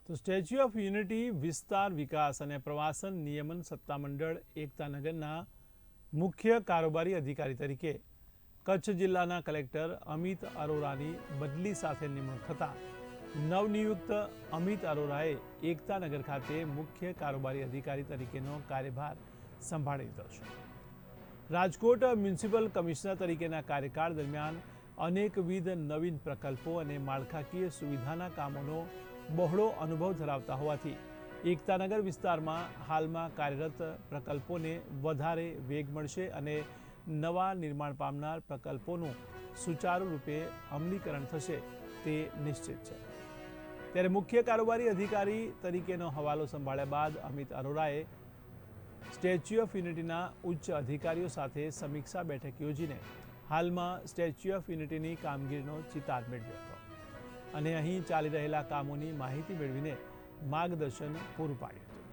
તો statue of unity વિસ્તાર વિકાસ અને પ્રવાસન નિયમન સત્તામંડળ એકતાનગરના મુખ્ય કારોબારી અધિકારી તરીકે કચ્છ જિલ્લાના કલેક્ટર અમિત અરોરાની બદલી સાથે નિમણૂક થતાં નવનિયુક્ત અમિત અરોરાએ એકતાનગર ખાતે મુખ્ય કારોબારી અધિકારી તરીકેનો કાર્યભાર સંભાળી લીધો છે। રાજકોટ મ્યુનિસિપલ કમિશનર તરીકેના કાર્યકાળ દરમિયાન અનેકવિધ નવીન પ્રકલ્પો અને માળખાકીય સુવિધાના કામોનો બહોળો અનુભવ ધરાવતા હોવાથી એકતાનગર વિસ્તારમાં હાલમાં કાર્યરત પ્રકલ્પોને વધારે વેગ મળશે અને નવા નિર્માણ પામનાર પ્રકલ્પોનું સુચારુ રૂપે અમલીકરણ થશે તે નિશ્ચિત છે। ત્યારે મુખ્ય કારોબારી અધિકારી તરીકેનો હવાલો સંભાળ્યા બાદ અમિત અરોરાએ સ્ટેચ્યુ ઓફ યુનિટીના ઉચ્ચ અધિકારીઓ સાથે સમીક્ષા બેઠક યોજીને હાલમાં સ્ટેચ્યુ ઓફ યુનિટીની કામગીરીનો ચિતાર મેળવ્યો હતો અને અહીં ચાલી રહેલા કામોની માહિતી મેળવીને માર્ગદર્શન પૂરું પાડ્યું હતું।